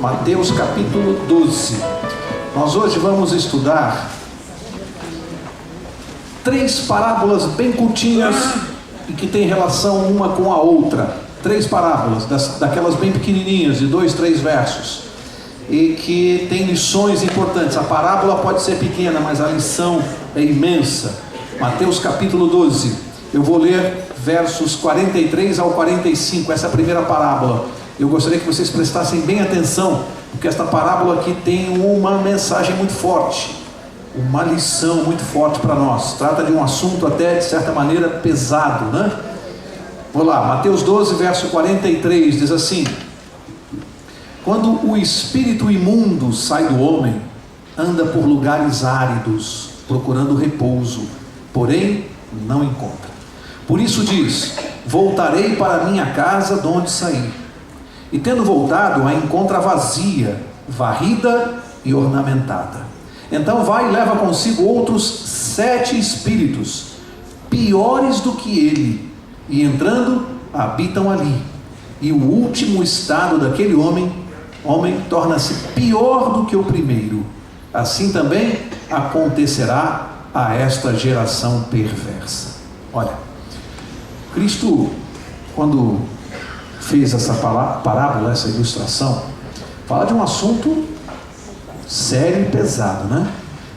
Mateus capítulo 12. Nós hoje vamos estudar 3 parábolas bem curtinhas e que tem relação uma com a outra. 3 parábolas, daquelas bem pequenininhas, de 2, 3 versos, e que tem lições importantes. A parábola pode ser pequena, mas a lição é imensa. Mateus capítulo 12, eu vou ler versos 43 ao 45, essa é a primeira parábola. Eu gostaria que vocês prestassem bem atenção, porque esta parábola aqui tem uma mensagem muito forte, uma lição muito forte para nós. Trata de um assunto até de certa maneira pesado, né? Vamos lá, Mateus 12, verso 43, diz assim: quando o espírito imundo sai do homem, anda por lugares áridos, procurando repouso, porém não encontra. Por isso diz: voltarei para minha casa de onde saí. E tendo voltado, a encontra vazia, varrida e ornamentada. Então vai e leva consigo outros 7 espíritos, piores do que ele, e entrando, habitam ali. E o último estado daquele homem torna-se pior do que o primeiro. Assim também acontecerá a esta geração perversa. Olha, Cristo, quando fez essa parábola, essa ilustração, fala de um assunto sério e pesado, né?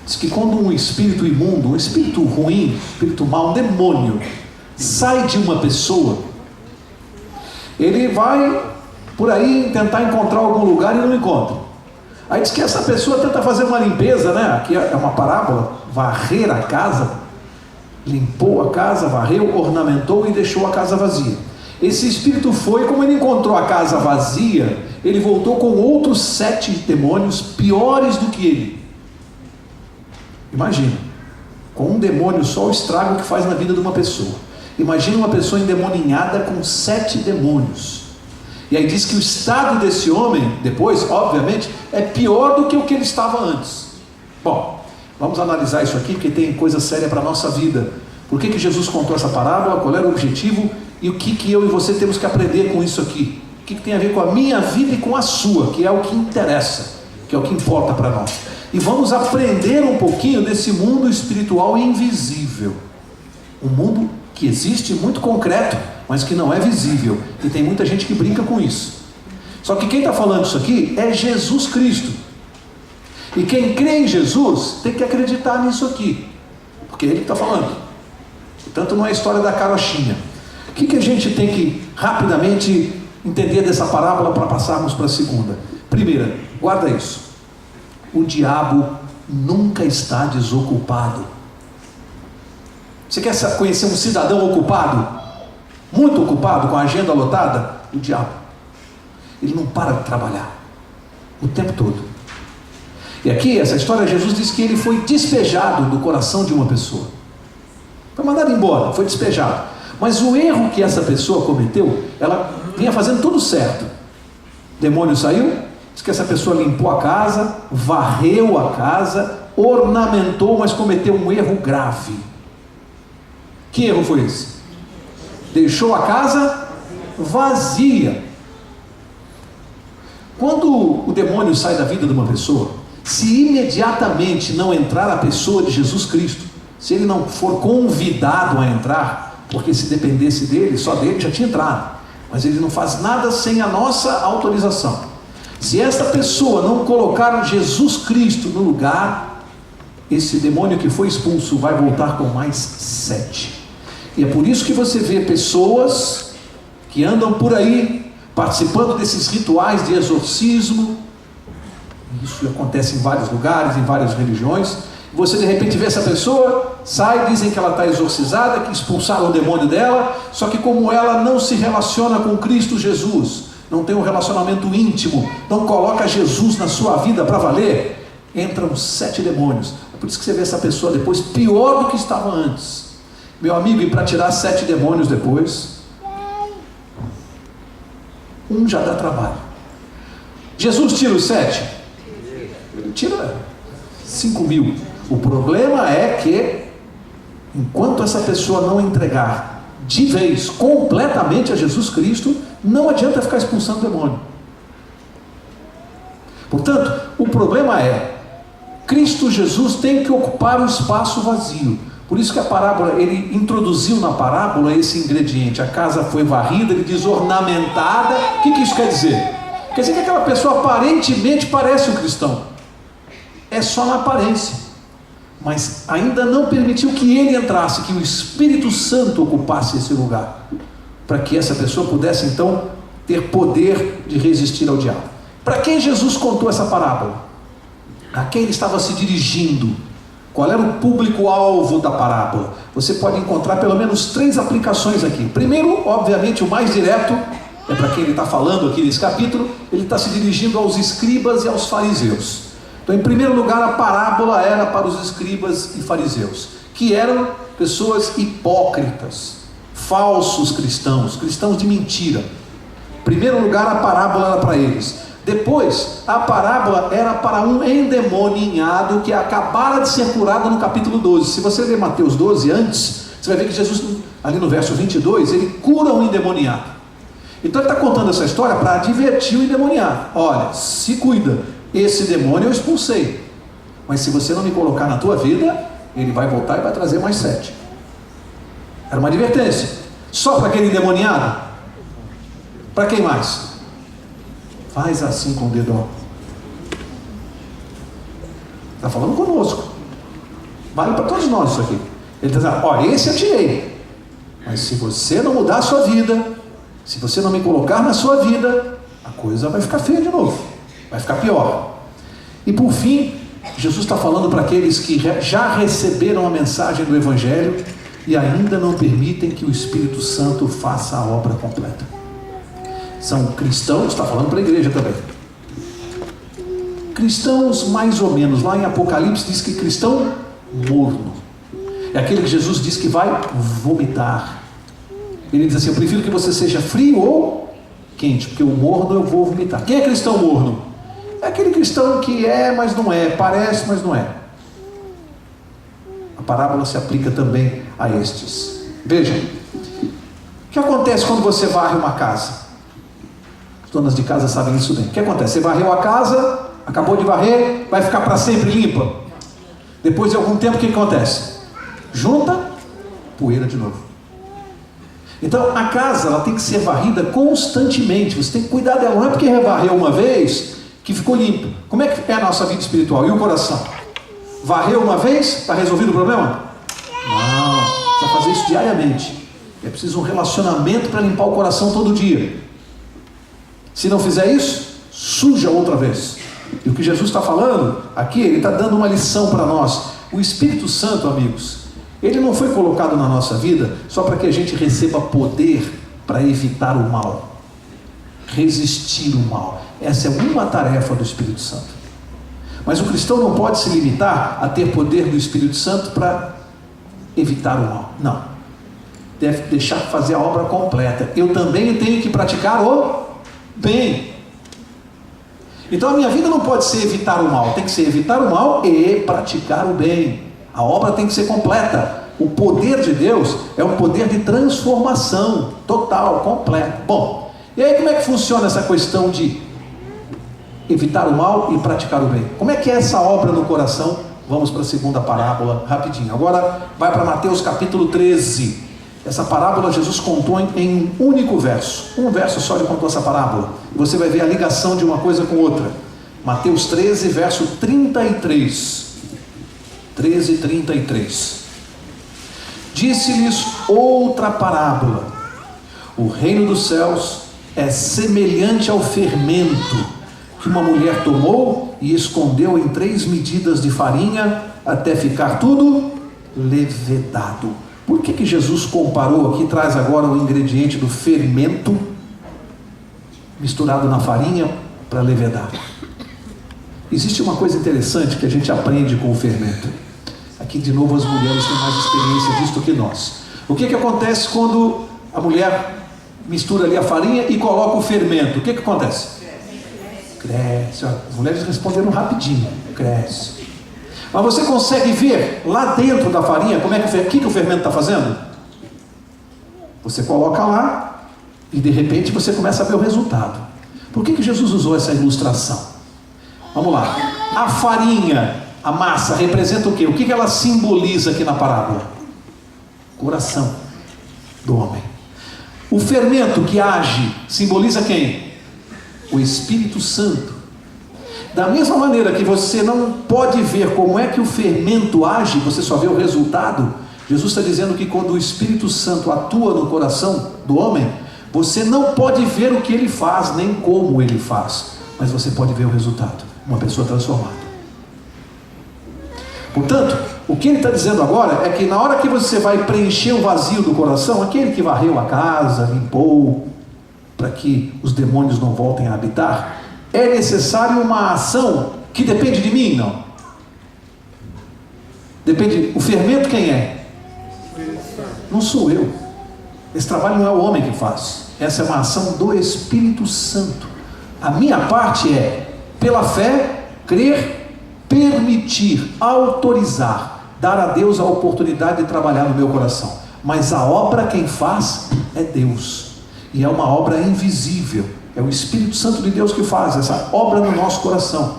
Diz que quando um espírito imundo, um espírito ruim, um espírito mau, um demônio, sai de uma pessoa, ele vai por aí tentar encontrar algum lugar e não encontra. Aí diz que essa pessoa tenta fazer uma limpeza, né? Aqui é uma parábola, varrer a casa, limpou a casa, varreu, ornamentou e deixou a casa vazia. Esse espírito foi, como ele encontrou a casa vazia, ele voltou com outros 7 demônios piores do que ele. Imagina, com um demônio só, o estrago que faz na vida de uma pessoa. Imagina uma pessoa endemoninhada com 7 demônios. E aí diz que o estado desse homem, depois, obviamente, é pior do que o que ele estava antes. Bom, vamos analisar isso aqui, porque tem coisa séria para a nossa vida. Por que Jesus contou essa parábola? Qual era o objetivo? E o que eu e você temos que aprender com isso aqui? O que tem a ver com a minha vida e com a sua, que é o que interessa, que é o que importa para nós. E vamos aprender um pouquinho desse mundo espiritual invisível. Um mundo que existe, muito concreto, mas que não é visível. E tem muita gente que brinca com isso. Só que quem está falando isso aqui é Jesus Cristo. E quem crê em Jesus tem que acreditar nisso aqui, porque ele está falando. Portanto, não é a história da carochinha. O que a gente tem que rapidamente entender dessa parábola para passarmos para a segunda? Primeira, guarda isso: o diabo nunca está desocupado. Você quer conhecer um cidadão ocupado? Muito ocupado, com a agenda lotada? O diabo. Ele não para de trabalhar o tempo todo. E aqui, essa história, Jesus diz que ele foi despejado do coração de uma pessoa. Foi mandado embora, foi despejado. Mas o erro que essa pessoa cometeu, ela vinha fazendo tudo certo. O demônio saiu, diz que essa pessoa limpou a casa, varreu a casa, ornamentou, mas cometeu um erro grave. Que erro foi esse? Deixou a casa vazia. Quando o demônio sai da vida de uma pessoa, se imediatamente não entrar a pessoa de Jesus Cristo, se ele não for convidado a entrar, porque se dependesse dele, só dele já tinha entrado, mas ele não faz nada sem a nossa autorização. Se essa pessoa não colocar Jesus Cristo no lugar, esse demônio que foi expulso vai voltar com mais 7. E é por isso que você vê pessoas que andam por aí participando desses rituais de exorcismo. Isso acontece em vários lugares, em várias religiões. Você de repente vê essa pessoa, sai, dizem que ela está exorcizada, que expulsaram o demônio dela, só que como ela não se relaciona com Cristo Jesus, não tem um relacionamento íntimo, não coloca Jesus na sua vida para valer, entram 7 demônios. É por isso que você vê essa pessoa depois pior do que estava antes. Meu amigo, e para tirar 7 demônios depois, um já dá trabalho. Jesus tira os 7? Ele tira 5.000. O problema é que, enquanto essa pessoa não entregar de vez, completamente a Jesus Cristo, não adianta ficar expulsando o demônio. Portanto, o problema é, Cristo Jesus tem que ocupar o espaço vazio. Por isso que a parábola, ele introduziu na parábola esse ingrediente. A casa foi varrida, ele diz ornamentada. O que isso quer dizer? Quer dizer que aquela pessoa aparentemente parece um cristão. É só na aparência. Mas ainda não permitiu que ele entrasse, que o Espírito Santo ocupasse esse lugar, para que essa pessoa pudesse então ter poder de resistir ao diabo. Para quem Jesus contou essa parábola? A quem ele estava se dirigindo? Qual era o público-alvo da parábola? Você pode encontrar pelo menos 3 aplicações aqui. Primeiro, obviamente, o mais direto, é para quem ele está falando aqui nesse capítulo, ele está se dirigindo aos escribas e aos fariseus. Então, em primeiro lugar, a parábola era para os escribas e fariseus, que eram pessoas hipócritas, falsos cristãos, cristãos de mentira. Em primeiro lugar, a parábola era para eles. Depois, a parábola era para um endemoninhado que acabara de ser curado no capítulo 12. Se você ler Mateus 12 antes, você vai ver que Jesus, ali no verso 22, ele cura um endemoniado. Então ele está contando essa história para advertir o endemoniado. Olha, se cuida, esse demônio eu expulsei, mas se você não me colocar na tua vida, ele vai voltar e vai trazer mais 7. Era uma advertência. Só para aquele endemoniado? Para quem mais? Faz assim com o dedo. Está falando conosco. Vale para todos nós isso aqui. Ele está dizendo, ó, esse eu tirei, mas se você não mudar a sua vida, se você não me colocar na sua vida, a coisa vai ficar feia de novo, vai ficar pior. E por fim, Jesus está falando para aqueles que já receberam a mensagem do Evangelho e ainda não permitem que o Espírito Santo faça a obra completa. São cristãos, está falando para a igreja também. Cristãos mais ou menos, lá em Apocalipse diz que cristão morno. É aquele que Jesus diz que vai vomitar. Ele diz assim, eu prefiro que você seja frio ou quente, porque o morno eu vou vomitar. Quem é cristão morno? É aquele cristão que é, mas não é, parece, mas não é. A parábola se aplica também a estes. Vejam, o que acontece quando você varre uma casa? As donas de casa sabem isso bem. O que acontece? Você varreu a casa, acabou de varrer, vai ficar para sempre limpa. Depois de algum tempo, o que acontece? Junta poeira de novo. Então a casa, ela tem que ser varrida constantemente. Você tem que cuidar dela. Não é porque varreu uma vez que ficou limpo. Como é que é a nossa vida espiritual? E o coração? Varreu uma vez, está resolvido o problema? Não, precisa fazer isso diariamente. É preciso um relacionamento para limpar o coração todo dia. Se não fizer isso, suja outra vez. E o que Jesus está falando aqui, ele está dando uma lição para nós. O Espírito Santo, amigos, ele não foi colocado na nossa vida só para que a gente receba poder para evitar o mal, resistir o mal. Essa é uma tarefa do Espírito Santo. Mas o cristão não pode se limitar a ter poder do Espírito Santo para evitar o mal. Não. Deve deixar fazer a obra completa. Eu também tenho que praticar o bem. Então a minha vida não pode ser evitar o mal, tem que ser evitar o mal e praticar o bem. A obra tem que ser completa. O poder de Deus é um poder de transformação total, completo. Bom, e aí como é que funciona essa questão de evitar o mal e praticar o bem? Como é que é essa obra no coração? Vamos para a segunda parábola rapidinho. Agora vai para Mateus capítulo 13. Essa parábola Jesus contou em um único verso. Um verso só ele contou essa parábola. Você vai ver a ligação de uma coisa com outra. Mateus 13, verso 33. 13, 33. Disse-lhes outra parábola. O reino dos céus é semelhante ao fermento que uma mulher tomou e escondeu em 3 medidas de farinha até ficar tudo levedado. Por que Jesus comparou aqui, traz agora o ingrediente do fermento misturado na farinha para levedar? Existe uma coisa interessante que a gente aprende com o fermento. Aqui de novo as mulheres têm mais experiência disso do que nós. O que acontece quando a mulher mistura ali a farinha e coloca o fermento? O que acontece? Cresce. As mulheres responderam rapidinho. Cresce. Mas você consegue ver lá dentro da farinha como é que o fermento está fazendo? Você coloca lá e de repente você começa a ver o resultado. Por que Jesus usou essa ilustração? Vamos lá. A farinha, a massa, representa o quê? O que ela simboliza aqui na parábola? Coração do homem. O fermento que age simboliza quem? O Espírito Santo. Da mesma maneira que você não pode ver como é que o fermento age, você só vê o resultado. Jesus está dizendo que quando o Espírito Santo atua no coração do homem, você não pode ver o que ele faz, nem como ele faz, mas você pode ver o resultado, uma pessoa transformada. Portanto, o que ele está dizendo agora é que na hora que você vai preencher o vazio do coração, aquele que varreu a casa, limpou, para que os demônios não voltem a habitar, é necessário uma ação que depende de mim? Não. Depende. O fermento quem é? Não sou eu. Esse trabalho não é o homem que faz. Essa é uma ação do Espírito Santo. A minha parte é, pela fé, crer, permitir, autorizar, dar a Deus a oportunidade de trabalhar no meu coração. Mas a obra quem faz é Deus. E é uma obra invisível. É o Espírito Santo de Deus que faz essa obra no nosso coração.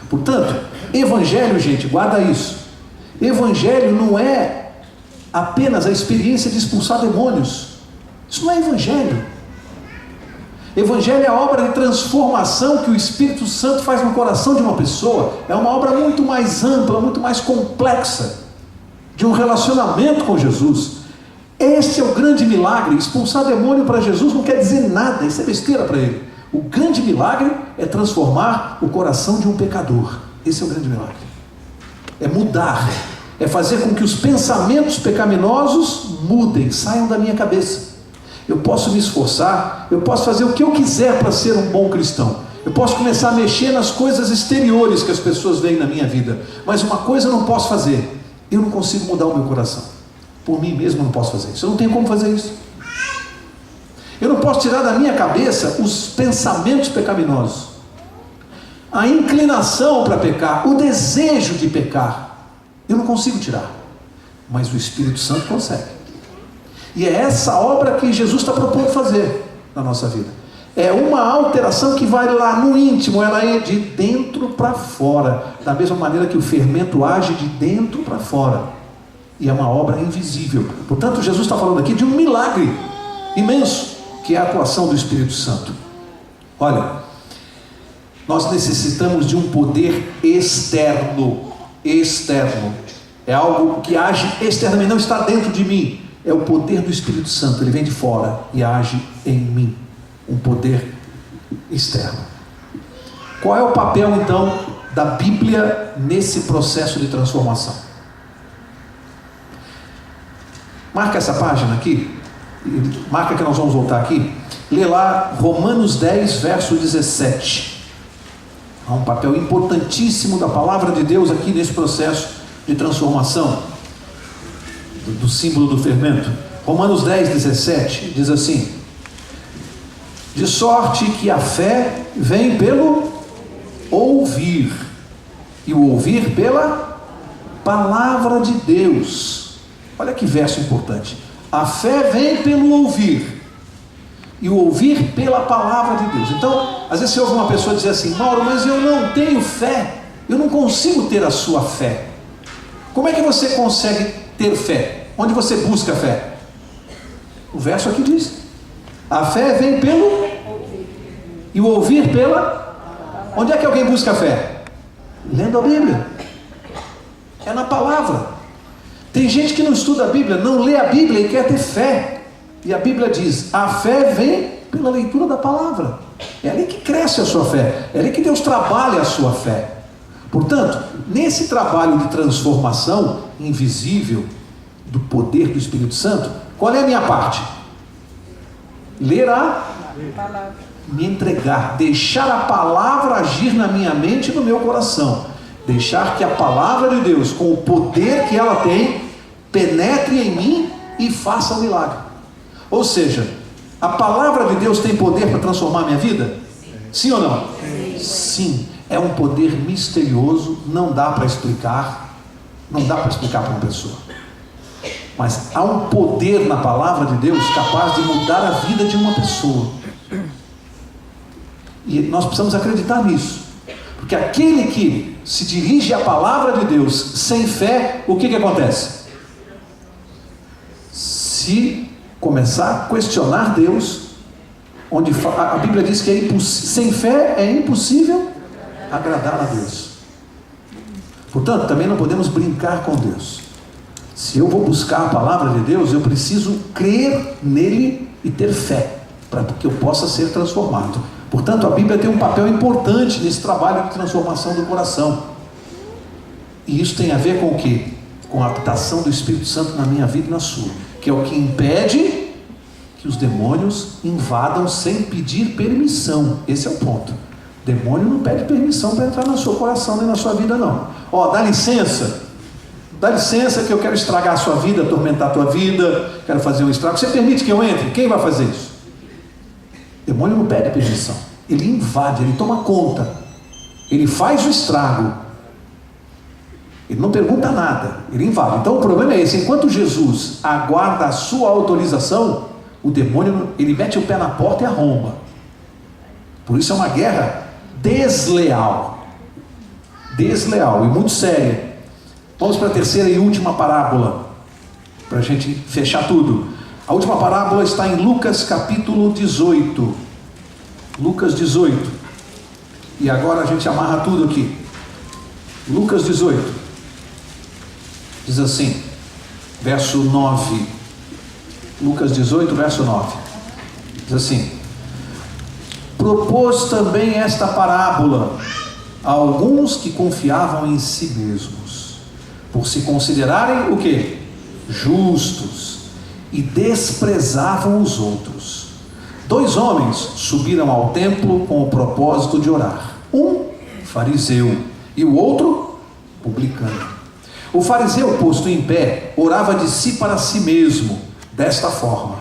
Portanto, evangelho, gente, guarda isso. Evangelho não é apenas a experiência de expulsar demônios. Isso não é evangelho. Evangelho é a obra de transformação que o Espírito Santo faz no coração de uma pessoa. É uma obra muito mais ampla, muito mais complexa, de um relacionamento com Jesus. Esse é o grande milagre. Expulsar demônio para Jesus não quer dizer nada, isso é besteira para ele. O grande milagre é transformar o coração de um pecador. Esse é o grande milagre. É mudar, é fazer com que os pensamentos pecaminosos mudem, saiam da minha cabeça. Eu posso me esforçar, eu posso fazer o que eu quiser para ser um bom cristão. Eu posso começar a mexer nas coisas exteriores que as pessoas veem na minha vida. Mas uma coisa eu não posso fazer: eu não consigo mudar o meu coração. Por mim mesmo eu não posso fazer isso. Eu não tenho como fazer isso. Eu não posso tirar da minha cabeça os pensamentos pecaminosos, a inclinação para pecar, o desejo de pecar. Eu não consigo tirar, mas o Espírito Santo consegue. E é essa obra que Jesus está propondo fazer na nossa vida. É uma alteração que vai lá no íntimo, ela é de dentro para fora, da mesma maneira que o fermento age de dentro para fora. E é uma obra invisível. Portanto, Jesus está falando aqui de um milagre imenso, que é a atuação do Espírito Santo. Olha, nós necessitamos de um poder externo. Externo. É algo que age externamente, não está dentro de mim. É o poder do Espírito Santo, ele vem de fora e age em mim. Um poder externo. Qual é o papel, então, da Bíblia nesse processo de transformação? Marca essa página aqui, marca que nós vamos voltar aqui, lê lá Romanos 10, verso 17. Há um papel importantíssimo da palavra de Deus aqui nesse processo de transformação, do símbolo do fermento. Romanos 10, 17, diz assim: de sorte que a fé vem pelo ouvir, e o ouvir pela palavra de Deus. Olha que verso importante. A fé vem pelo ouvir, e o ouvir pela palavra de Deus. Então, às vezes você ouve uma pessoa dizer assim: Mauro, mas eu não tenho fé, eu não consigo ter a sua fé. Como é que você consegue ter fé? Onde você busca fé? O verso aqui diz: a fé vem pelo, e o ouvir pela... Onde é que alguém busca fé? Lendo a Bíblia. É na palavra. Tem gente que não estuda a Bíblia, não lê a Bíblia e quer ter fé. E a Bíblia diz: a fé vem pela leitura da palavra. É ali que cresce a sua fé, é ali que Deus trabalha a sua fé. Portanto, nesse trabalho de transformação invisível do poder do Espírito Santo, qual é a minha parte? Ler a palavra, me entregar, deixar a palavra agir na minha mente e no meu coração. Deixar que a palavra de Deus, com o poder que ela tem, penetre em mim e faça o milagre. Ou seja, a palavra de Deus tem poder para transformar a minha vida? Sim ou não? Sim. É um poder misterioso, não dá para explicar. Não dá para explicar para uma pessoa. Mas há um poder na palavra de Deus capaz de mudar a vida de uma pessoa. E nós precisamos acreditar nisso. Porque aquele que se dirige à palavra de Deus sem fé, o que acontece? Se começar a questionar Deus, onde a Bíblia diz que sem fé é impossível agradar a Deus. Portanto, também não podemos brincar com Deus. Se eu vou buscar a palavra de Deus, eu preciso crer nele e ter fé, para que eu possa ser transformado. Portanto, a Bíblia tem um papel importante nesse trabalho de transformação do coração. E isso tem a ver com o quê? Com a habitação do Espírito Santo na minha vida e na sua, que é o que impede que os demônios invadam sem pedir permissão. Esse é o ponto. O demônio não pede permissão para entrar no seu coração nem na sua vida, não. Dá licença que eu quero estragar a sua vida, atormentar a tua vida, quero fazer um estrago. Você permite que eu entre? Quem vai fazer isso? O demônio não pede permissão, ele invade, ele toma conta, ele faz o estrago, ele não pergunta nada, ele invade. Então o problema é esse: enquanto Jesus aguarda a sua autorização, o demônio, ele mete o pé na porta e arromba. Por isso é uma guerra desleal e muito séria. Vamos para a terceira e última parábola, para a gente fechar tudo. A última parábola está em Lucas capítulo 18. Lucas 18. E agora a gente amarra tudo aqui. Lucas 18. Diz assim, verso 9. Lucas 18, verso 9. Diz assim: propôs também esta parábola a alguns que confiavam em si mesmos, por se considerarem o quê? Justos, e desprezavam os outros. 2 homens subiram ao templo com o propósito de orar, um fariseu e o outro publicano. O fariseu, posto em pé, orava de si para si mesmo, desta forma: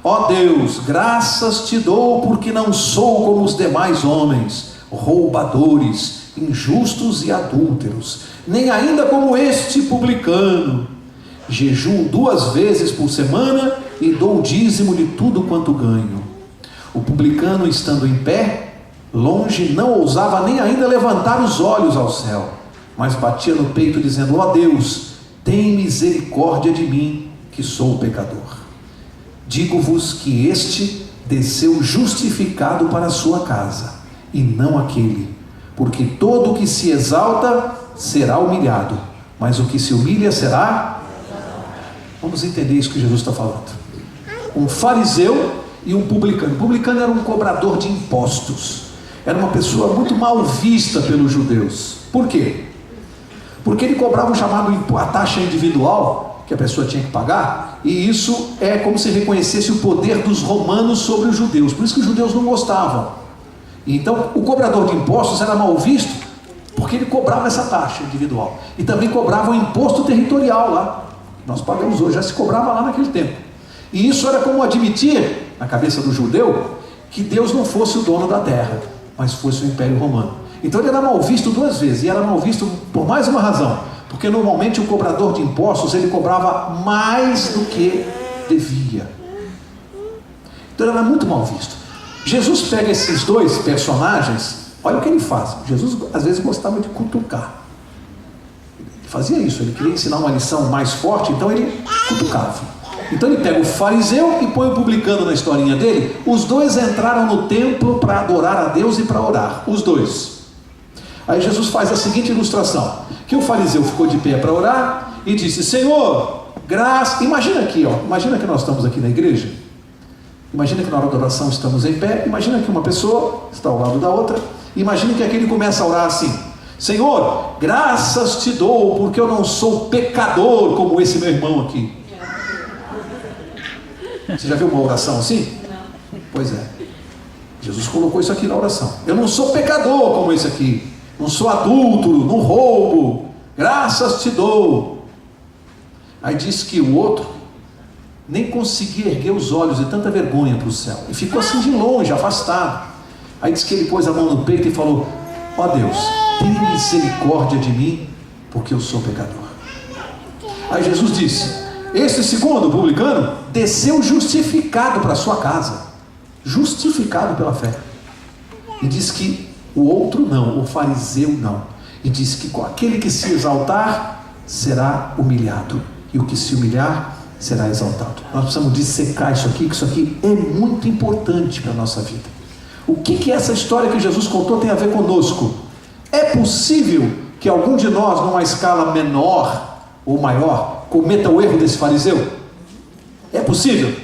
ó Deus, graças te dou porque não sou como os demais homens, roubadores, injustos e adúlteros, nem ainda como este publicano. Jejuo 2 vezes por semana e dou o dízimo de tudo quanto ganho. O publicano, estando em pé, longe, não ousava nem ainda levantar os olhos ao céu, mas batia no peito dizendo: ó Deus, tem misericórdia de mim, que sou pecador. Digo-vos que este desceu justificado para a sua casa, e não aquele, porque todo o que se exalta será humilhado, mas o que se humilha será... Vamos entender isso que Jesus está falando. Um fariseu e um publicano. O publicano era um cobrador de impostos, era uma pessoa muito mal vista pelos judeus. Por quê? Porque ele cobrava o chamado a taxa individual que a pessoa tinha que pagar, e isso é como se reconhecesse o poder dos romanos sobre os judeus. Por isso que os judeus não gostavam. Então o cobrador de impostos era mal visto porque ele cobrava essa taxa individual e também cobrava o imposto territorial lá. Nós pagamos hoje, já se cobrava lá naquele tempo. E isso era como admitir, na cabeça do judeu, que Deus não fosse o dono da terra, mas fosse o Império Romano. Então ele era mal visto 2 vezes, e era mal visto por mais uma razão, porque normalmente o cobrador de impostos, ele cobrava mais do que devia. Então ele era muito mal visto. Jesus pega esses 2 personagens, olha o que ele faz. Jesus às vezes gostava de cutucar. Fazia isso, ele queria ensinar uma lição mais forte, então ele cutucava. Então ele pega o fariseu e põe o publicano na historinha dele. Os 2 entraram no templo para adorar a Deus e para orar, os 2. Aí Jesus faz a seguinte ilustração, que o fariseu ficou de pé para orar e disse: Senhor, graça... Imagina aqui, imagina que nós estamos aqui na igreja, imagina que na hora da oração estamos em pé, imagina que uma pessoa está ao lado da outra, imagina que aquele começa a orar assim: Senhor, graças te dou porque eu não sou pecador como esse meu irmão aqui. Você já viu uma oração assim? Não. Pois é, Jesus colocou isso aqui na oração: eu não sou pecador como esse aqui, não sou adúltero, não roubo, graças te dou. Aí diz que o outro nem conseguia erguer os olhos de tanta vergonha para o céu, e ficou assim de longe, afastado. Aí diz que ele pôs a mão no peito e falou: ó Deus, tem misericórdia de mim, porque eu sou pecador. Aí Jesus disse: esse segundo publicano desceu justificado para a sua casa, justificado pela fé. E diz que O outro não, o fariseu não. E disse que aquele que se exaltar será humilhado, e o que se humilhar será exaltado. Nós precisamos dissecar isso aqui, que isso aqui é muito importante para a nossa vida. O que essa história que Jesus contou tem a ver conosco? É possível que algum de nós, numa escala menor ou maior, cometa o erro desse fariseu? É possível?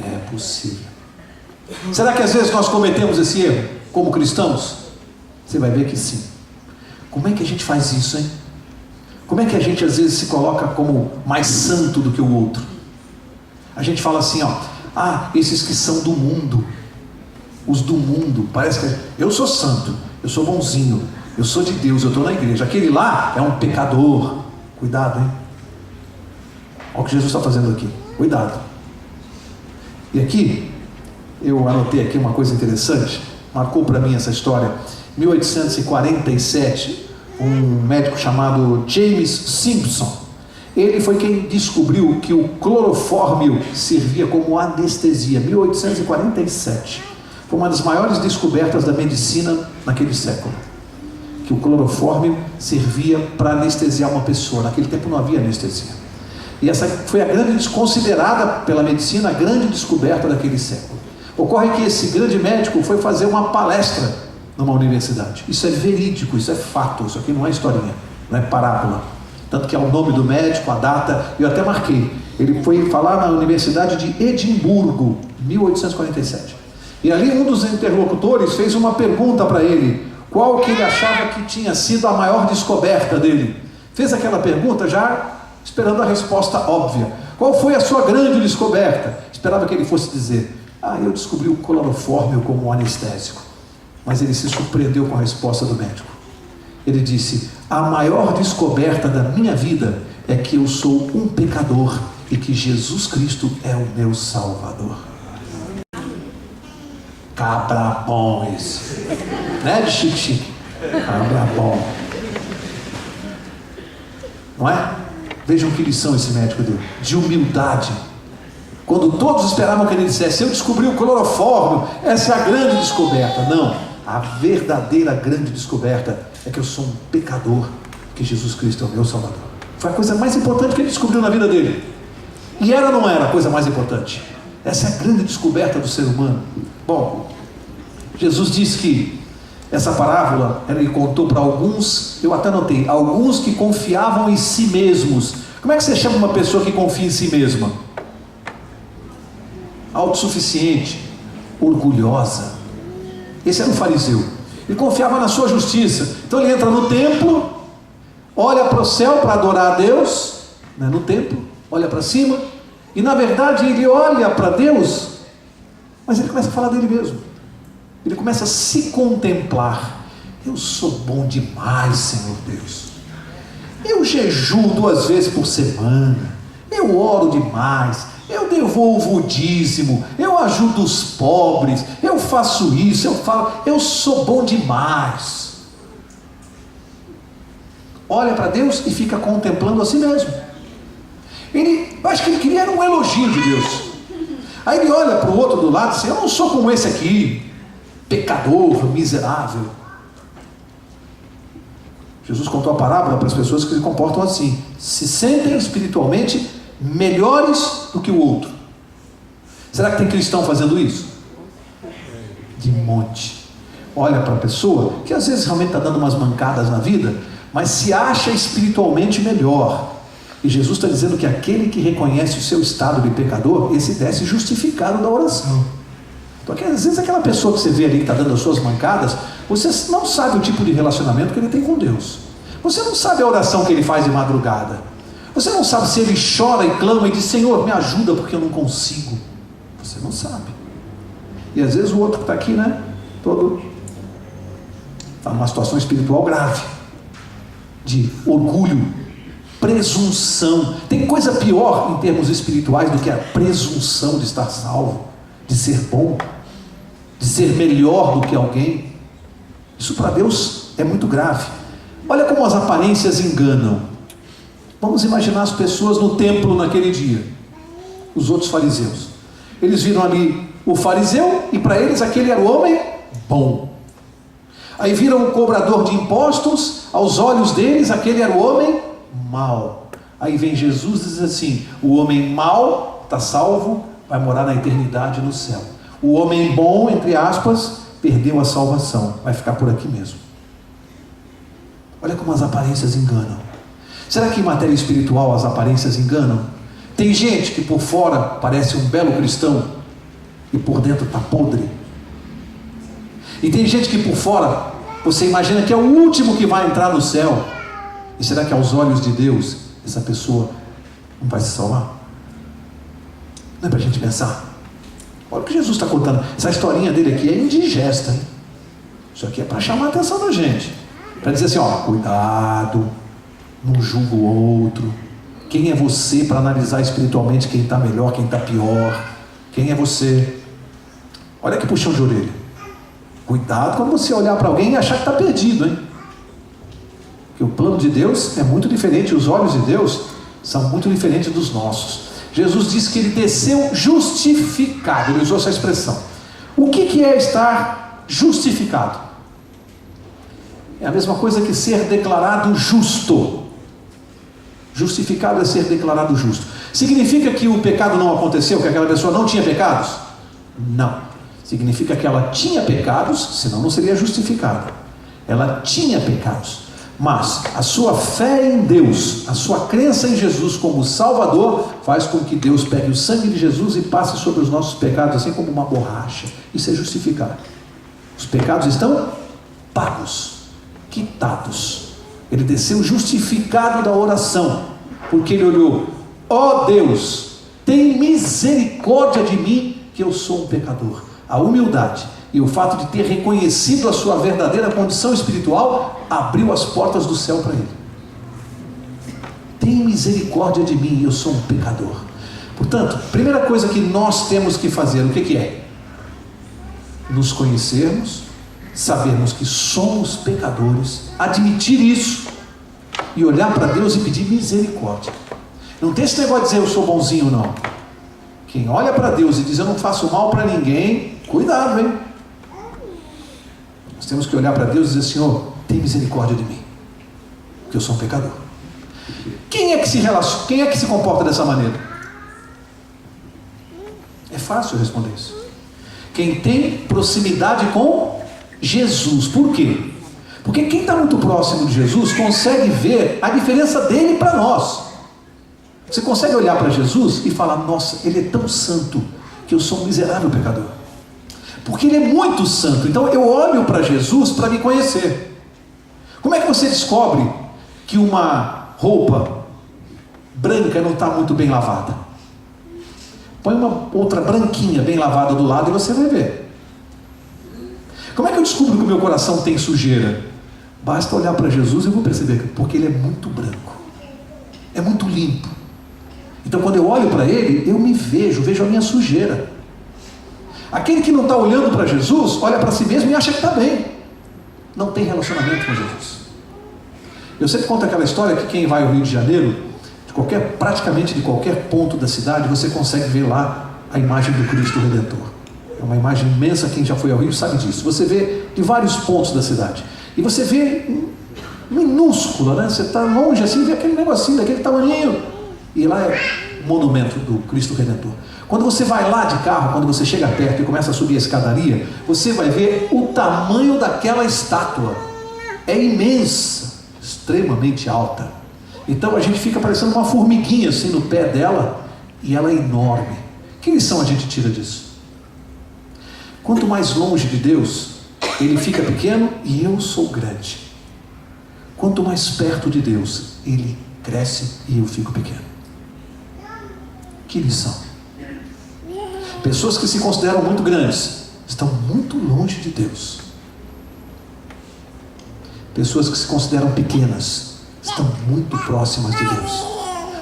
É possível. Será que às vezes nós cometemos esse erro como cristãos? Você vai ver que sim. Como é que a gente faz isso, hein? Como é que a gente às vezes se coloca como mais santo do que o outro? A gente fala assim, esses que são do mundo, os do mundo, parece que eu sou santo, eu sou bonzinho, eu sou de Deus, eu estou na igreja. Aquele lá é um pecador. Cuidado, hein? Olha o que Jesus está fazendo aqui. Cuidado. E aqui, eu anotei aqui uma coisa interessante, marcou para mim essa história. 1847, um médico chamado James Simpson, ele foi quem descobriu que o clorofórmio servia como anestesia. 1847, foi uma das maiores descobertas da medicina naquele século, que o clorofórmio servia para anestesiar uma pessoa. Naquele tempo não havia anestesia, e essa foi considerada pela medicina a grande descoberta daquele século. Ocorre que esse grande médico foi fazer uma palestra numa universidade. Isso é verídico, isso é fato, isso aqui não é historinha, não é parábola. Tanto que é o nome do médico, a data, eu até marquei. Ele foi falar na Universidade de Edimburgo, 1847. E ali um dos interlocutores fez uma pergunta para ele, qual que ele achava que tinha sido a maior descoberta dele. Fez aquela pergunta já esperando a resposta óbvia. Qual foi a sua grande descoberta? Esperava que ele fosse dizer, eu descobri o clorofórmio como um anestésico. Mas ele se surpreendeu com a resposta do médico. Ele disse, a maior descoberta da minha vida é que eu sou um pecador e que Jesus Cristo é o meu Salvador. Cabra bom esse, né, de chique, cabra bom, não é? Vejam que lição esse médico deu, de humildade. Quando todos esperavam que ele dissesse, eu descobri o clorofórmio, essa é a grande descoberta. Não, a verdadeira grande descoberta é que eu sou um pecador, que Jesus Cristo é o meu Salvador. Foi a coisa mais importante que ele descobriu na vida dele. E era ou não era a coisa mais importante? Essa é a grande descoberta do ser humano. Bom, Jesus disse que essa parábola, ele contou para alguns, eu até notei, alguns que confiavam em si mesmos. Como é que você chama uma pessoa que confia em si mesma? Autossuficiente, orgulhosa. Esse era um fariseu. Ele confiava na sua justiça. Então ele entra no templo, olha para o céu para adorar a Deus, né, no templo, olha para cima, e na verdade ele olha para Deus, mas ele começa a falar dele mesmo. Ele começa a se contemplar. Eu sou bom demais, Senhor Deus. Eu jejuo 2 vezes por semana. Eu oro demais. Eu devolvo o dízimo. Eu ajudo os pobres. Eu faço isso. Eu sou bom demais. Olha para Deus e fica contemplando a si mesmo. Eu acho que ele queria um elogio de Deus. Aí ele olha para o outro do lado e diz, eu não sou como esse aqui, pecador, miserável. Jesus contou a parábola para as pessoas que se comportam assim, se sentem espiritualmente melhores do que o outro. Será que tem cristão fazendo isso? De monte. Olha para a pessoa que às vezes realmente está dando umas mancadas na vida, mas se acha espiritualmente melhor. E Jesus está dizendo que aquele que reconhece o seu estado de pecador, esse desce justificado da oração. Então, às vezes aquela pessoa que você vê ali que está dando as suas mancadas, você não sabe o tipo de relacionamento que ele tem com Deus. Você não sabe a oração que ele faz de madrugada. Você não sabe se ele chora e clama e diz, Senhor, me ajuda porque eu não consigo. Você não sabe. E às vezes o outro que está aqui, né, todo está numa situação espiritual grave, de orgulho, presunção. Tem coisa pior em termos espirituais do que a presunção de estar salvo, de ser bom, de ser melhor do que alguém. Isso para Deus é muito grave. Olha como as aparências enganam. Vamos imaginar as pessoas no templo naquele dia, os outros fariseus. Eles viram ali o fariseu e para eles aquele era o homem bom. Aí viram o cobrador de impostos, aos olhos deles aquele era o homem mau. Aí vem Jesus e diz assim: o homem mau está salvo, vai morar na eternidade no céu. O homem bom, entre aspas, perdeu a salvação, vai ficar por aqui mesmo. Olha como as aparências enganam. Será que em matéria espiritual as aparências enganam? Tem gente que por fora parece um belo cristão e por dentro está podre. E tem gente que por fora você imagina que é o último que vai entrar no céu. E será que aos olhos de Deus essa pessoa não vai se salvar? Não é para a gente pensar? Olha o que Jesus está contando. Essa historinha dele aqui é indigesta, hein? Isso aqui é para chamar a atenção da gente, para dizer assim, ó, cuidado, não julga o outro. Quem é você para analisar espiritualmente quem está melhor, quem está pior? Quem é você? Olha que puxão de orelha. Cuidado quando você olhar para alguém e achar que está perdido, hein? Porque o plano de Deus é muito diferente, os olhos de Deus são muito diferentes dos nossos. Jesus disse que ele desceu justificado, ele usou essa expressão. O que é estar justificado? É a mesma coisa que ser declarado justo. Justificado é ser declarado justo. Significa que o pecado não aconteceu, que aquela pessoa não tinha pecados? Não. Significa que ela tinha pecados, senão não seria justificada. Ela tinha pecados. Mas a sua fé em Deus, a sua crença em Jesus como Salvador, faz com que Deus pegue o sangue de Jesus e passe sobre os nossos pecados, assim como uma borracha. Isso é justificar. Os pecados estão pagos, quitados. Ele desceu justificado da oração, porque ele olhou: ó Deus, tem misericórdia de mim, que eu sou um pecador. A humildade e o fato de ter reconhecido a sua verdadeira condição espiritual abriu as portas do céu para ele. Tem misericórdia de mim, eu sou um pecador. Portanto, primeira coisa que nós temos que fazer, o que é? Nos conhecermos, sabermos que somos pecadores, admitir isso e olhar para Deus e pedir misericórdia. Não tem esse negócio de dizer eu sou bonzinho, não. Quem olha para Deus e diz eu não faço mal para ninguém, cuidado, hein? Nós temos que olhar para Deus e dizer: Senhor, tem misericórdia de mim, porque eu sou um pecador. Quem é que se comporta dessa maneira? É fácil responder isso. Quem tem proximidade com Jesus. Por quê? Porque quem está muito próximo de Jesus consegue ver a diferença dele para nós. Você consegue olhar para Jesus e falar: nossa, ele é tão santo que eu sou um miserável pecador. Porque ele é muito santo. Então eu olho para Jesus para me conhecer. Como é que você descobre que uma roupa branca não está muito bem lavada? Põe uma outra branquinha bem lavada do lado e você vai ver. Como é que eu descubro que o meu coração tem sujeira? Basta olhar para Jesus e eu vou perceber, porque ele é muito branco, é muito limpo. Então quando eu olho para ele, eu me vejo a minha sujeira. Aquele que não está olhando para Jesus, olha para si mesmo e acha que está bem. Não tem relacionamento com Jesus. Eu sempre conto aquela história que quem vai ao Rio de Janeiro, praticamente de qualquer ponto da cidade, você consegue ver lá a imagem do Cristo Redentor. É uma imagem imensa, quem já foi ao Rio sabe disso. Você vê de vários pontos da cidade. E você vê minúscula, né? Você está longe assim, vê aquele negocinho daquele tamanhinho. E lá é o monumento do Cristo Redentor. Quando você vai lá de carro, quando você chega perto e começa a subir a escadaria, você vai ver o tamanho daquela estátua. É imensa, extremamente alta. Então a gente fica parecendo uma formiguinha assim no pé dela, e ela é enorme. Que lição a gente tira disso? Quanto mais longe de Deus, ele fica pequeno e eu sou grande. Quanto mais perto de Deus, ele cresce e eu fico pequeno. Que lição! Pessoas que se consideram muito grandes estão muito longe de Deus. Pessoas que se consideram pequenas estão muito próximas de Deus.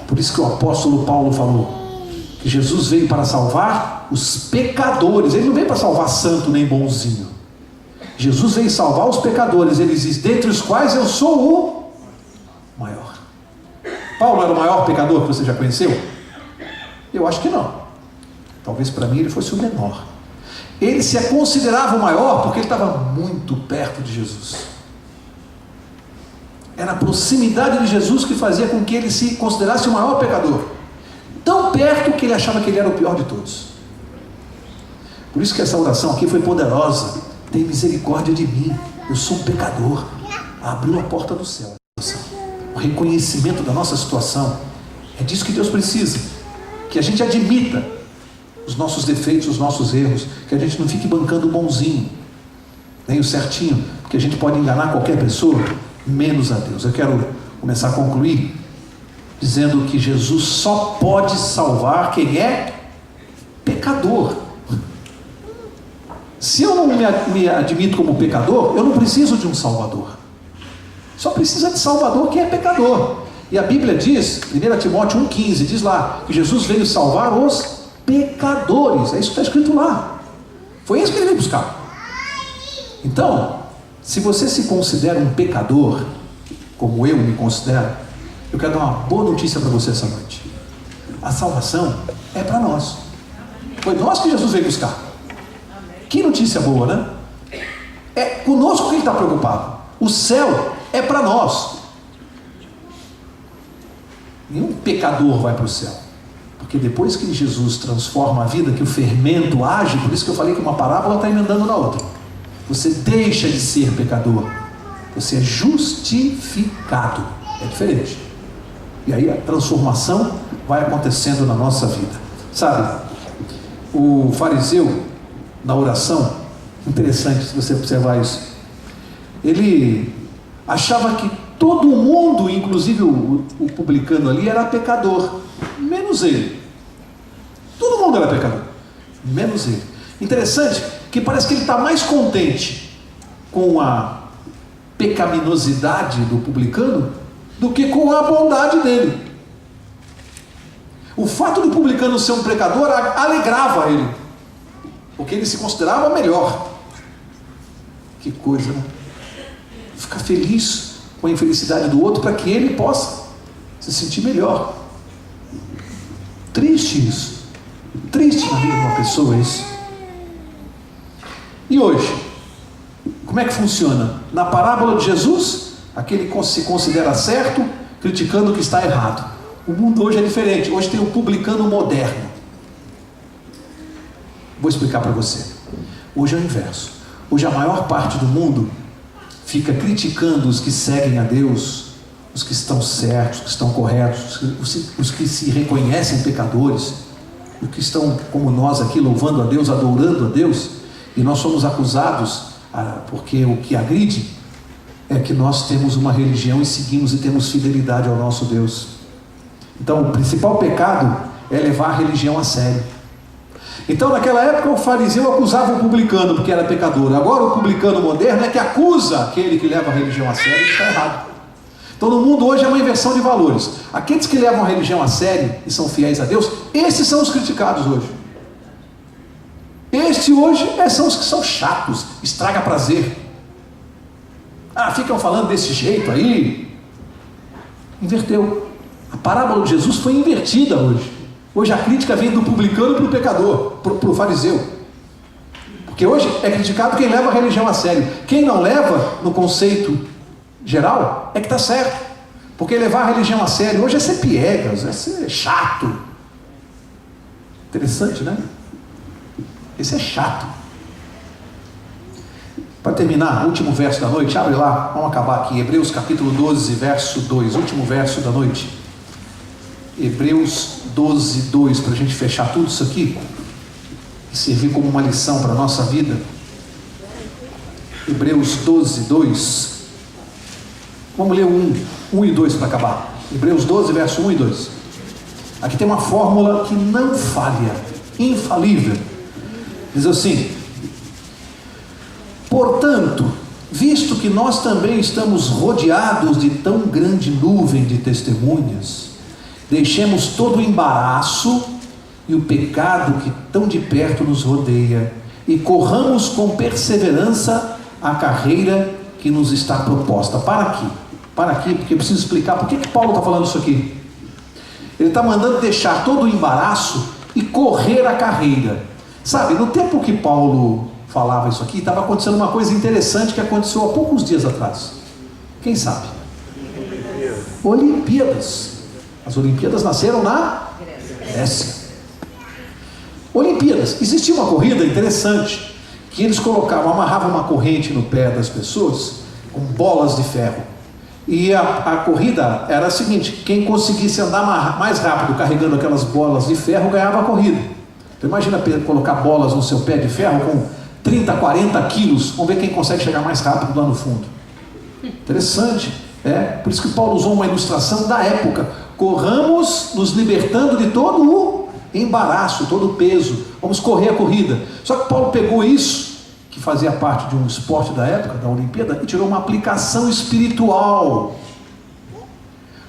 Por isso que o apóstolo Paulo falou que Jesus veio para salvar os pecadores. Ele não veio para salvar santo nem bonzinho. Jesus veio salvar os pecadores. Ele diz: dentre os quais eu sou o maior. Paulo era o maior pecador que você já conheceu? Eu acho que não. Talvez para mim ele fosse o menor. Ele se considerava o maior porque ele estava muito perto de Jesus. Era a proximidade de Jesus que fazia com que ele se considerasse o maior pecador. Tão perto que ele achava que ele era o pior de todos. Por isso que essa oração aqui foi poderosa. Tem misericórdia de mim, eu sou um pecador. Abriu a porta do céu. O reconhecimento da nossa situação. É disso que Deus precisa. Que a gente admita os nossos defeitos, os nossos erros. Que a gente não fique bancando o bonzinho, nem o certinho. Porque a gente pode enganar qualquer pessoa, menos a Deus. Eu quero começar a concluir dizendo que Jesus só pode salvar quem é pecador. Se eu não me admito como pecador, eu não preciso de um salvador. Só precisa de salvador quem é pecador. E a Bíblia diz, 1 Timóteo 1,15, diz lá, que Jesus veio salvar os pecadores. É isso que está escrito lá. Foi isso que ele veio buscar. Então, se você se considera um pecador, como eu me considero, eu quero dar uma boa notícia para você essa noite. A salvação é para nós. Foi nós que Jesus veio buscar. Que notícia boa, né? É conosco que ele está preocupado. O céu é para nós. Nenhum pecador vai para o céu. Porque depois que Jesus transforma a vida, que o fermento age, por isso que eu falei que uma parábola está emendando na outra. Você deixa de ser pecador. Você é justificado. É diferente. E aí a transformação vai acontecendo na nossa vida. Sabe, o fariseu, na oração, interessante se você observar isso, ele achava que todo mundo, inclusive o publicano ali, era pecador, menos ele. Todo mundo era pecador, menos ele. Interessante que parece que ele está mais contente com a pecaminosidade do publicano do que com a bondade dele. O fato do publicano ser um pecador alegrava ele, porque ele se considerava melhor. Que coisa, né? Ficar feliz com a infelicidade do outro para que ele possa se sentir melhor. Triste isso. Triste na vida de uma pessoa isso. E hoje, como é que funciona? Na parábola de Jesus, aquele que se considera certo, criticando o que está errado. O mundo hoje é diferente. Hoje tem o publicano moderno. Vou explicar para você. Hoje é o inverso. Hoje a maior parte do mundo fica criticando os que seguem a Deus, os que estão certos, os que estão corretos, os que se reconhecem pecadores, os que estão como nós aqui louvando a Deus, adorando a Deus, e nós somos acusados, porque o que agride é que nós temos uma religião e seguimos e temos fidelidade ao nosso Deus. Então o principal pecado é levar a religião a sério. Então naquela época o fariseu acusava o publicano porque era pecador. Agora o publicano moderno é que acusa aquele que leva a religião a sério e está errado. Então no mundo hoje é uma inversão de valores. Aqueles que levam a religião a sério e são fiéis a Deus, esses são os criticados hoje. Estes hoje são os que são chatos, estraga prazer. Ficam falando desse jeito aí. Inverteu. A parábola de Jesus foi invertida hoje. Hoje a crítica vem do publicano para o pecador, para o fariseu. Porque hoje é criticado quem leva a religião a sério. Quem não leva, no conceito geral, é que está certo. Porque levar a religião a sério hoje é ser piegas, é ser chato. Interessante, né? Esse é chato. Para terminar, último verso da noite, abre lá, vamos acabar aqui. Hebreus capítulo 12, verso 2, último verso da noite. Hebreus 12, 2, para a gente fechar tudo isso aqui e servir como uma lição para a nossa vida. Hebreus 12, 2. Vamos ler 1 e 2 para acabar. Hebreus 12, verso 1 e 2. Aqui tem uma fórmula que não falha, infalível. Diz assim: portanto, visto que nós também estamos rodeados de tão grande nuvem de testemunhas, deixemos todo o embaraço e o pecado que tão de perto nos rodeia e corramos com perseverança a carreira que nos está proposta. Para aqui, porque eu preciso explicar por que Paulo está falando isso aqui. Ele está mandando deixar todo o embaraço e correr a carreira. Sabe, no tempo que Paulo falava isso aqui, estava acontecendo uma coisa interessante que aconteceu há poucos dias atrás. Quem sabe? Olimpíadas. As Olimpíadas nasceram na Grécia. Olimpíadas. Existia uma corrida interessante, que eles amarravam uma corrente no pé das pessoas, com bolas de ferro. E a corrida era a seguinte: quem conseguisse andar mais rápido carregando aquelas bolas de ferro, ganhava a corrida. Então imagina colocar bolas no seu pé de ferro com 30, 40 quilos, vamos ver quem consegue chegar mais rápido lá no fundo. Interessante, por isso que Paulo usou uma ilustração da época. Corramos nos libertando de todo o embaraço, todo o peso, vamos correr a corrida. Só que Paulo pegou isso, que fazia parte de um esporte da época, da Olimpíada, e tirou uma aplicação espiritual.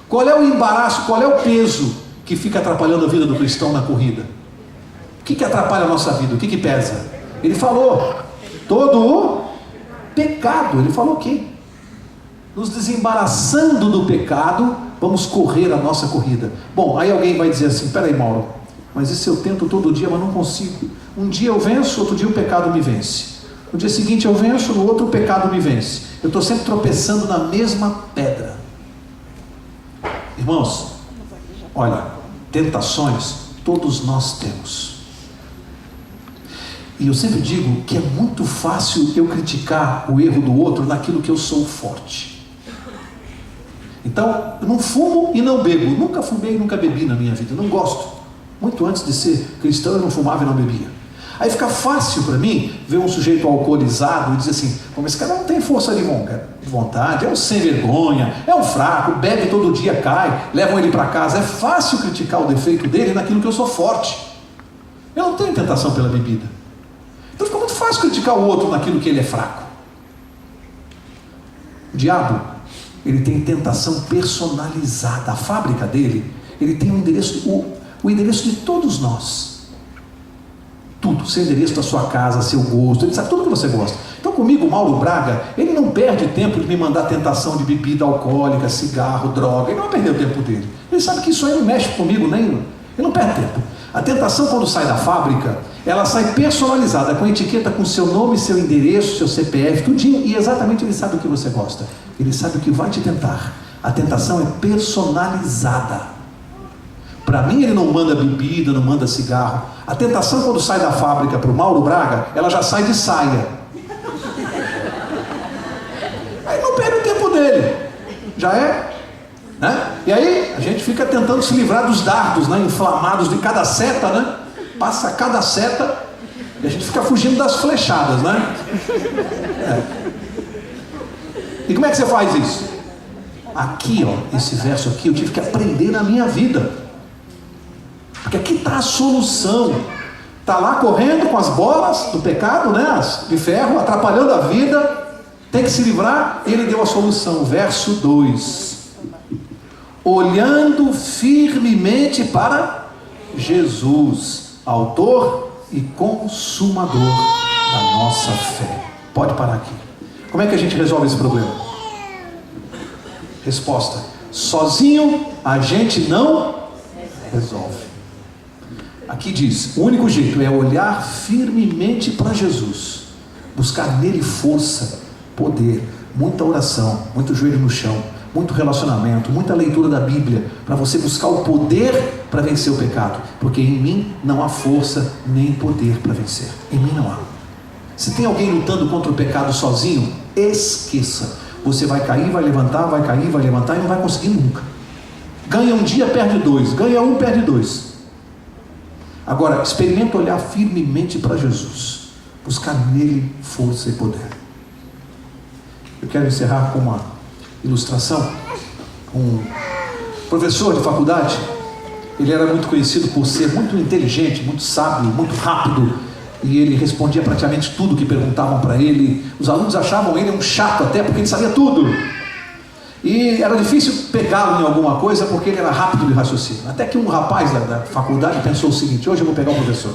Qual é o embaraço, qual é o peso que fica atrapalhando a vida do cristão na corrida? O que atrapalha a nossa vida? O que pesa? Ele falou, todo o pecado. Ele falou que nos desembaraçando do pecado, vamos correr a nossa corrida. Bom, aí alguém vai dizer assim: peraí, Mauro, mas isso eu tento todo dia, mas não consigo. Um dia eu venço, outro dia o pecado me vence. No dia seguinte eu venço, no outro o pecado me vence. Eu estou sempre tropeçando na mesma pedra. Irmãos, olha, tentações todos nós temos. E eu sempre digo que é muito fácil eu criticar o erro do outro naquilo que eu sou forte. Então, eu não fumo e não bebo. Nunca fumei e nunca bebi na minha vida. Eu não gosto. Muito antes de ser cristão eu não fumava e não bebia. Aí fica fácil para mim ver um sujeito alcoolizado e dizer assim: como esse cara não tem força de vontade, é um sem vergonha, é um fraco, bebe todo dia, cai, levam ele para casa. É fácil criticar o defeito dele naquilo que eu sou forte. Eu não tenho tentação pela bebida. Então fica muito fácil criticar o outro naquilo que ele é fraco. O diabo, ele tem tentação personalizada. A fábrica dele, ele tem um endereço, o endereço de todos nós. Tudo, seu endereço da sua casa, seu gosto, ele sabe tudo que você gosta. Então comigo, Mauro Braga, ele não perde tempo de me mandar tentação de bebida alcoólica, cigarro, droga. Ele não vai perder o tempo dele. Ele sabe que isso aí não mexe comigo, ele não perde tempo. A tentação, quando sai da fábrica, ela sai personalizada, com etiqueta, com seu nome, seu endereço, seu CPF, tudinho, e exatamente ele sabe o que você gosta. Ele sabe o que vai te tentar. A tentação é personalizada. Para mim ele não manda bebida, não manda cigarro. A tentação, quando sai da fábrica para o Mauro Braga, ela já sai de saia. Aí não perde o tempo dele. Já é? Né? E aí a gente fica tentando se livrar dos dardos, né, inflamados de cada seta, né? Passa cada seta e a gente fica fugindo das flechadas, né? E como é que você faz isso? Aqui, ó, esse verso aqui eu tive que aprender na minha vida. Porque aqui está a solução. Está lá correndo com as bolas do pecado, né, as de ferro, atrapalhando a vida. Tem que se livrar. Ele deu a solução. Verso 2. Olhando firmemente para Jesus, autor e consumador da nossa fé. Pode parar aqui. Como é que a gente resolve esse problema? Resposta: sozinho a gente não resolve. Aqui diz, o único jeito é olhar firmemente para Jesus, buscar nele força, poder, muita oração, muito joelho no chão, muito relacionamento, muita leitura da Bíblia, para você buscar o poder para vencer o pecado, porque em mim não há força nem poder para vencer. Em mim não há. Se tem alguém lutando contra o pecado sozinho, esqueça. Você vai cair, vai levantar, vai cair, vai levantar e não vai conseguir nunca. Ganha um dia, perde dois. Ganha um, perde dois. Agora, experimenta olhar firmemente para Jesus, buscar nele força e poder. Eu quero encerrar com uma ilustração. Um professor de faculdade, ele era muito conhecido por ser muito inteligente, muito sábio, muito rápido, e ele respondia praticamente tudo que perguntavam para ele. Os alunos achavam ele um chato até, porque ele sabia tudo. E era difícil pegá-lo em alguma coisa, porque ele era rápido de raciocínio. Até que um rapaz da faculdade pensou o seguinte: hoje eu vou pegar o professor.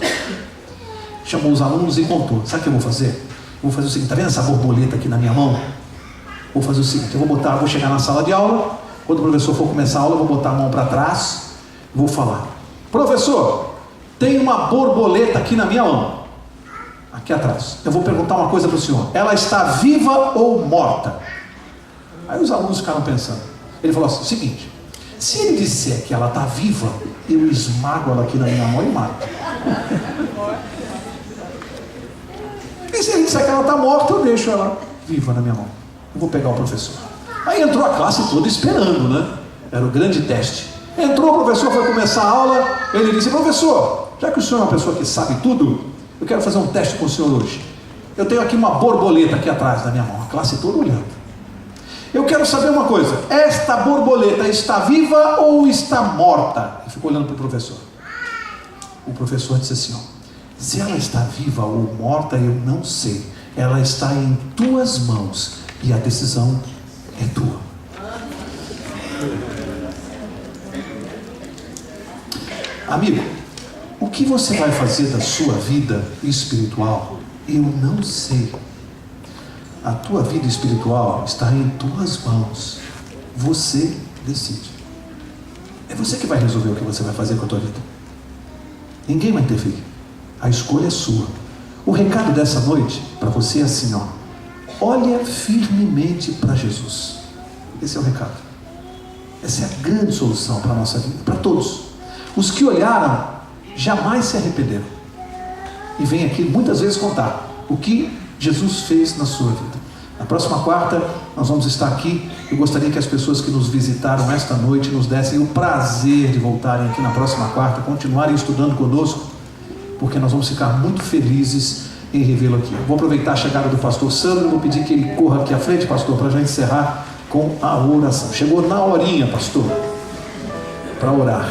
Chamou os alunos e contou: sabe o que eu vou fazer? Eu vou fazer o seguinte, está vendo essa borboleta aqui na minha mão? Vou fazer o seguinte, eu vou chegar na sala de aula, quando o professor for começar a aula, eu vou botar a mão para trás, vou falar: professor, tem uma borboleta aqui na minha mão. aqui atrás. Eu vou perguntar uma coisa para o senhor. Ela está viva ou morta? Aí os alunos ficaram pensando. Ele falou assim, o seguinte, se ele disser que ela está viva, eu esmago ela aqui na minha mão e mato. E se ele disser que ela está morta, eu deixo ela viva na minha mão. Eu vou pegar o professor. Aí entrou a classe toda esperando, né? Era o grande teste. Entrou o professor, foi começar a aula. Ele disse, professor, já que o senhor é uma pessoa que sabe tudo, eu quero fazer um teste com o senhor hoje. Eu tenho aqui uma borboleta aqui atrás da minha mão. A classe toda olhando. Eu quero saber uma coisa. Esta borboleta está viva ou está morta? Ele ficou olhando para o professor. O professor disse assim, ó, se ela está viva ou morta, eu não sei. Ela está em tuas mãos e a decisão é tua. Amigo, o que você vai fazer da sua vida espiritual, eu não sei. A tua vida espiritual está em tuas mãos. Você decide. É você que vai resolver o que você vai fazer com a tua vida. Ninguém vai interferir. A escolha é sua. O recado dessa noite para você é assim, ó. Olha firmemente para Jesus. Esse é o recado. Essa é a grande solução para a nossa vida, para todos. Os que olharam jamais se arrependeram. E vem aqui muitas vezes contar o que Jesus fez na sua vida. Na próxima quarta nós vamos estar aqui. Eu gostaria que as pessoas que nos visitaram esta noite nos dessem o prazer de voltarem aqui na próxima quarta, continuarem estudando conosco, porque nós vamos ficar muito felizes em revê-lo aqui. Eu vou aproveitar a chegada do pastor Sandro, vou pedir que ele corra aqui à frente, pastor, para já encerrar com a oração. Chegou na horinha, pastor, para orar.